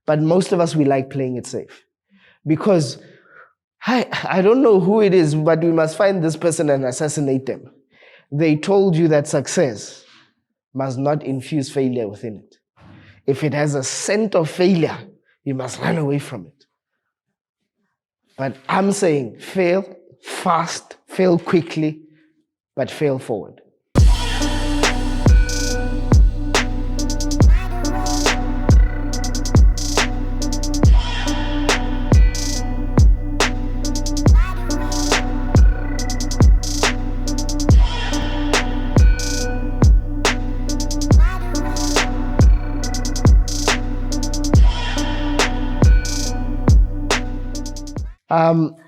But most of us, we like playing it safe. Because, I don't know who it is, but we must find this person and assassinate them. They told you that success must not infuse failure within it. If it has a scent of failure, you must run away from it. But I'm saying fail fast, fail quickly, but fail forward.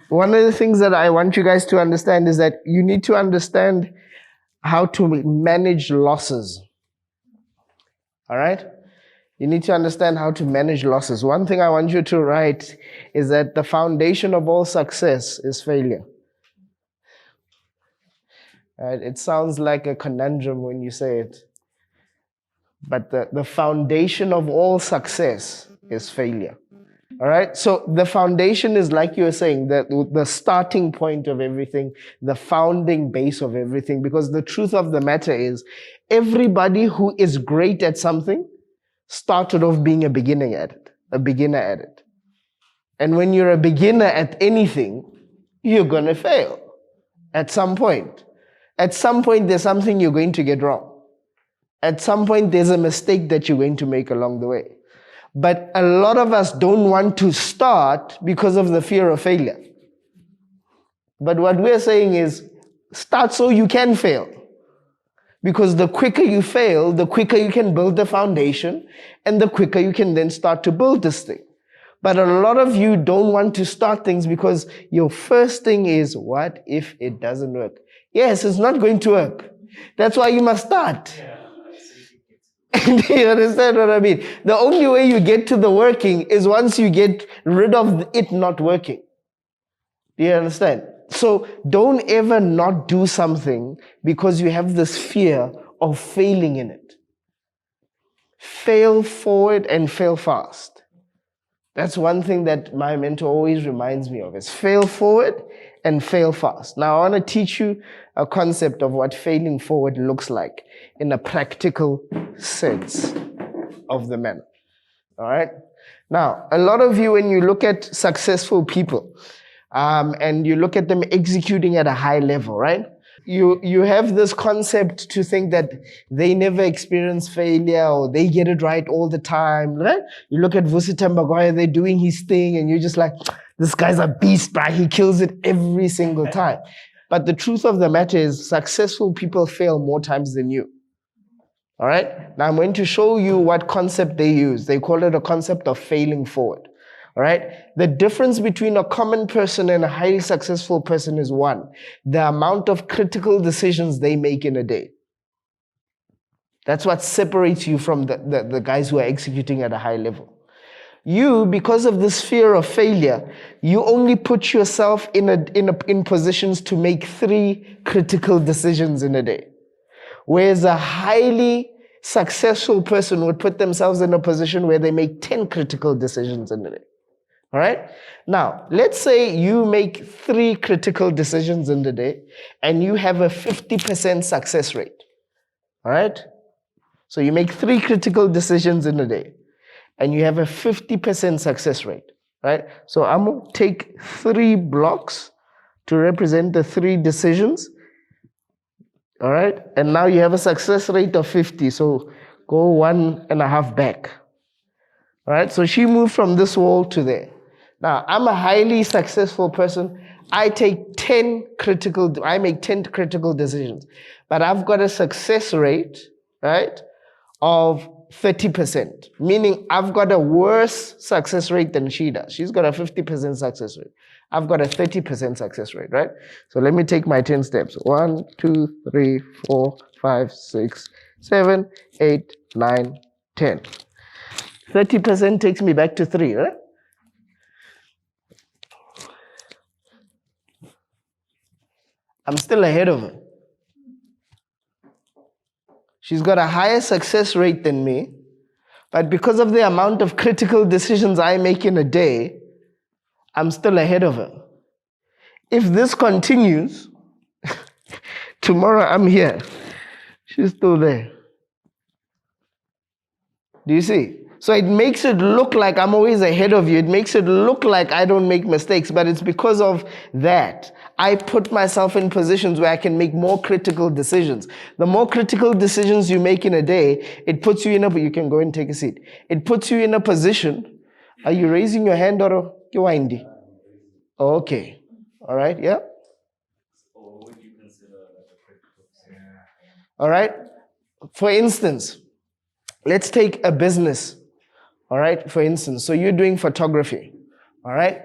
One of the things that I want you guys to understand is that you need to understand how to manage losses. All right? You need to understand how to manage losses. One thing I want you to write is that the foundation of all success is failure. All right? It sounds like a conundrum when you say it. But the foundation of all success is failure. All right, so the foundation is, like you were saying, the starting point of everything, the founding base of everything, because the truth of the matter is everybody who is great at something started off being a beginner at it. And when you're a beginner at anything, you're going to fail at some point. At some point, there's something you're going to get wrong. At some point, there's a mistake that you're going to make along the way. But a lot of us don't want to start because of the fear of failure. But what we're saying is, start so you can fail. Because the quicker you fail, the quicker you can build the foundation, and the quicker you can then start to build this thing. But a lot of you don't want to start things because your first thing is, what if it doesn't work? Yes, it's not going to work. That's why you must start. Do you understand what I mean? The only way you get to the working is once you get rid of it not working. Do you understand? So don't ever not do something because you have this fear of failing in it. Fail forward and fail fast. That's one thing that my mentor always reminds me of, is fail forward and fail fast. Now, I want to teach you a concept of what failing forward looks like in a practical sense of the matter. All right? Now, a lot of you, when you look at successful people, and you look at them executing at a high level, right? You have this concept to think that they never experience failure or they get it right all the time, right? You look at Vusi Thembagwaya, they're doing his thing, and you're just like, this guy's a beast, bro. He kills it every single time. But the truth of the matter is, successful people fail more times than you. All right? Now I'm going to show you what concept they use. They call it a concept of failing forward. All right? The difference between a common person and a highly successful person is one, the amount of critical decisions they make in a day. That's what separates you from the guys who are executing at a high level. You, because of this fear of failure, you only put yourself in positions to make 3 critical decisions in a day. Whereas a highly successful person would put themselves in a position where they make 10 critical decisions in a day. All right? Now, let's say you make 3 critical decisions in the day and you have a 50% success rate. All right? So you make 3 critical decisions in a day and you have a 50% success rate. Right? So I'm going to take 3 blocks to represent the 3 decisions. All right? And now you have a success rate of 50. So go 1.5 back. All right? So she moved from this wall to there. Now, I'm a highly successful person. I make 10 critical decisions. But I've got a success rate, right, of 30%. Meaning I've got a worse success rate than she does. She's got a 50% success rate. I've got a 30% success rate, right? So let me take my 10 steps. 1, 2, 3, 4, 5, 6, 7, 8, 9, 10. 30% takes me back to 3, right? I'm still ahead of her. She's got a higher success rate than me, But because of the amount of critical decisions I make in a day, I'm still ahead of her. If this continues, tomorrow I'm here. She's still there. Do you see? So it makes it look like I'm always ahead of you. It makes it look like I don't make mistakes, but it's because of that. I put myself in positions where I can make more critical decisions. The more critical decisions you make in a day, it puts you in a, you can go and take a seat. It puts you in a position. Are you raising your hand or you windy? Okay. All right. Yeah. Or would you consider like a critical decision? All right. For instance, let's take a business. All right. For instance, so you're doing photography. All right.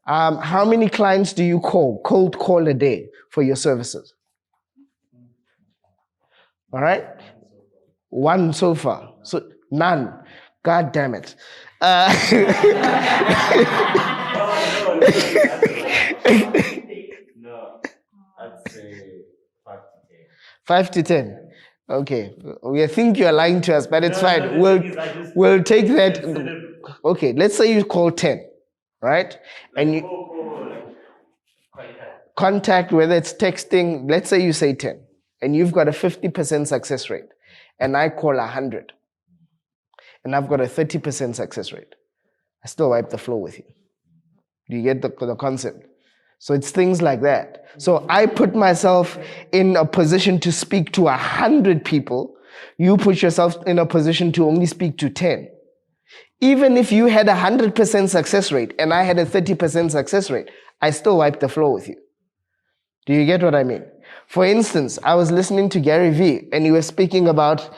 How many clients do you cold call a day for your services? All right. One so far. So none. God damn it. No, I'd say 5 to 10. 5 to 10. Okay. We think you're lying to us, but it's fine. The We'll thing is, we'll take that. considered Okay. Let's say you call 10, right? And you contact. contact, whether it's texting, let's say you say 10, and you've got a 50% success rate, and I call 100, and I've got a 30% success rate. I still wipe the floor with you. Do you get the concept? So it's things like that. So I put myself in a position to speak to 100 people. You put yourself in a position to only speak to 10. Even if you had a 100% success rate and I had a 30% success rate, I still wipe the floor with you. Do you get what I mean? For instance, I was listening to Gary Vee and he was speaking about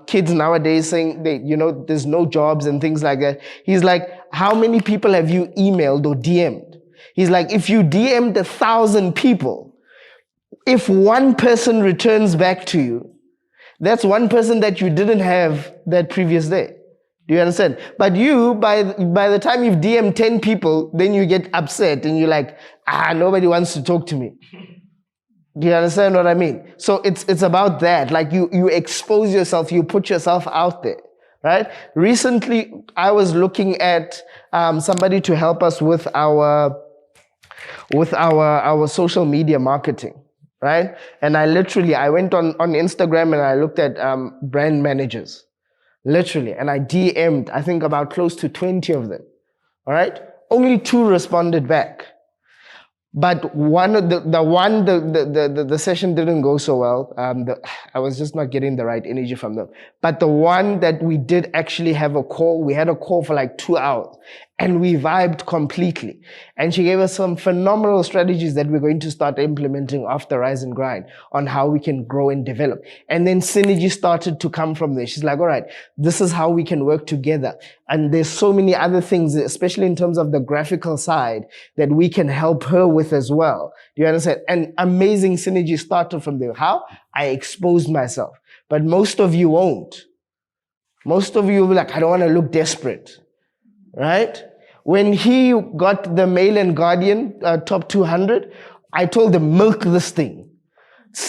kids nowadays saying, there's no jobs and things like that. He's like, how many people have you emailed or DM'd? He's like, if you DM'd 1,000 people, if one person returns back to you, that's one person that you didn't have that previous day. Do you understand? But you, by the time you've DM'd 10 people, then you get upset and you're like, nobody wants to talk to me. Do you understand what I mean? So it's about that. Like you expose yourself, you put yourself out there, right? Recently, I was looking at somebody to help us with our social media marketing, right? And I went on Instagram and I looked at brand managers. Literally, and I DM'd, I think about close to 20 of them. All right? Only 2 responded back. But the session didn't go so well. I was just not getting the right energy from them. But the one that we did actually have a call, we had a call for like 2 hours and we vibed completely. And she gave us some phenomenal strategies that we're going to start implementing after Rise and Grind on how we can grow and develop. And then synergy started to come from there. She's like, all right, this is how we can work together. And there's so many other things, especially in terms of the graphical side, that we can help her with as well. Do you understand? And amazing synergy started from there. How? I exposed myself. But most of you won't. Most of you will be like, I don't want to look desperate. Right? When he got the Mail and Guardian top 200, I told him, milk this thing.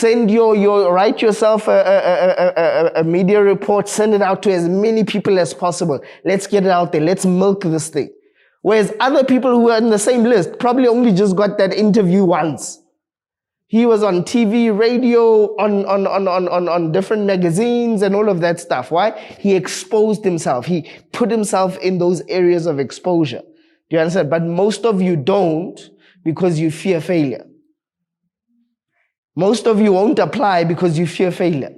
Write yourself a media report, send it out to as many people as possible. Let's get it out there. Let's milk this thing. Whereas other people who are in the same list probably only just got that interview once. He was on TV, radio, on different magazines and all of that stuff. Why? He exposed himself. He put himself in those areas of exposure. Do you understand? But most of you don't because you fear failure. Most of you won't apply because you fear failure.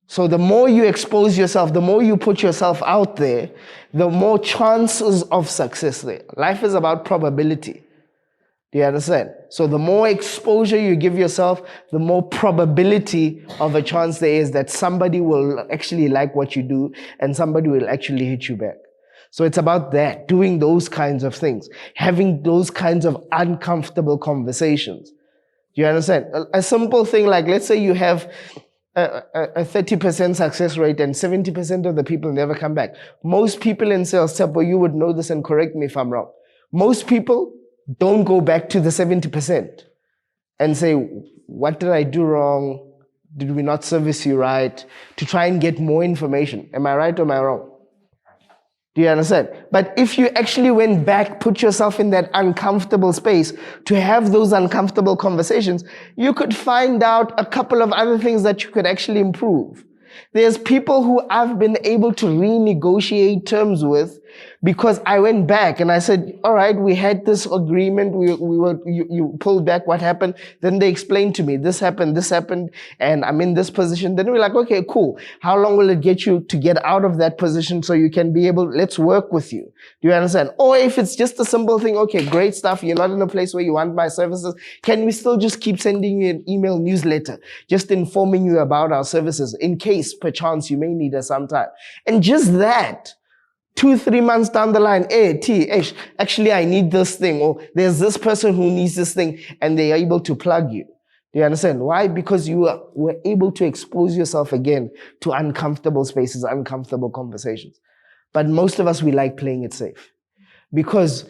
So the more you expose yourself, the more you put yourself out there, the more chances of success there. Life is about probability. Do you understand? So the more exposure you give yourself, the more probability of a chance there is that somebody will actually like what you do and somebody will actually hit you back. So it's about that, doing those kinds of things, having those kinds of uncomfortable conversations. Do you understand? A simple thing like, let's say you have a 30% success rate and 70% of the people never come back. Most people in sales, Tsepo, you would know this and correct me if I'm wrong. Most people don't go back to the 70% and say, what did I do wrong? Did we not service you right? To try and get more information. Am I right or am I wrong? Do you understand? But if you actually went back, put yourself in that uncomfortable space to have those uncomfortable conversations, you could find out a couple of other things that you could actually improve. There's people who I've been able to renegotiate terms with because I went back and I said, all right, we had this agreement, you pulled back, what happened? Then they explained to me, this happened, and I'm in this position. Then we're like, okay, cool. How long will it get you to get out of that position so you can be able, let's work with you. Do you understand? Or if it's just a simple thing, okay, great stuff, you're not in a place where you want my services, can we still just keep sending you an email newsletter, just informing you about our services in case, perchance, you may need us sometime. And just that, 2-3 months down the line, actually I need this thing, or there's this person who needs this thing, and they are able to plug you. Do you understand? Why? Because you were able to expose yourself again to uncomfortable spaces, uncomfortable conversations. But most of us, we like playing it safe. Because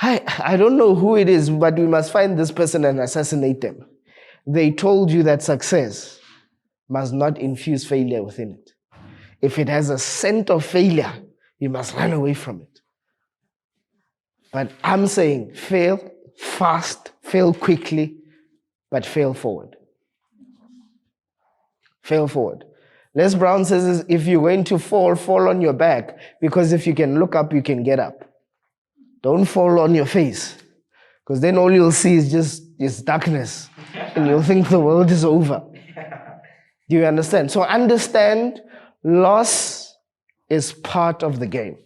I don't know who it is, but we must find this person and assassinate them. They told you that success must not infuse failure within it. If it has a scent of failure, you must run away from it. But I'm saying fail fast, fail quickly, but fail forward. Fail forward. Les Brown says, if you're going to fall, fall on your back, because if you can look up, you can get up. Don't fall on your face, because then all you'll see is just darkness, and you'll think the world is over. Do you understand? So understand, loss is part of the game.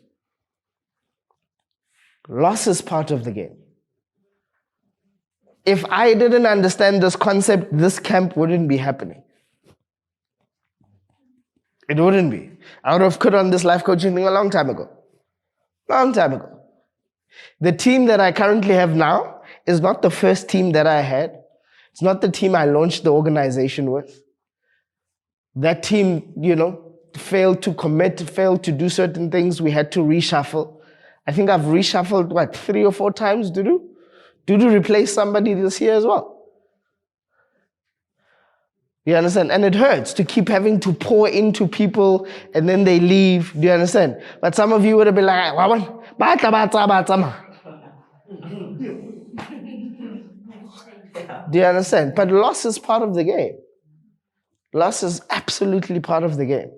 Loss is part of the game. If I didn't understand this concept, this camp wouldn't be happening. It wouldn't be. I would have quit on this life coaching thing a long time ago. Long time ago. The team that I currently have now is not the first team that I had. It's not the team I launched the organization with. That team, failed to commit, failed to do certain things. We had to reshuffle. I think I've reshuffled, 3 or 4 times, Dudu? Dudu replaced somebody this year as well. You understand? And it hurts to keep having to pour into people and then they leave. Do you understand? But some of you would have been like, do you understand? But loss is part of the game. Loss is absolutely part of the game.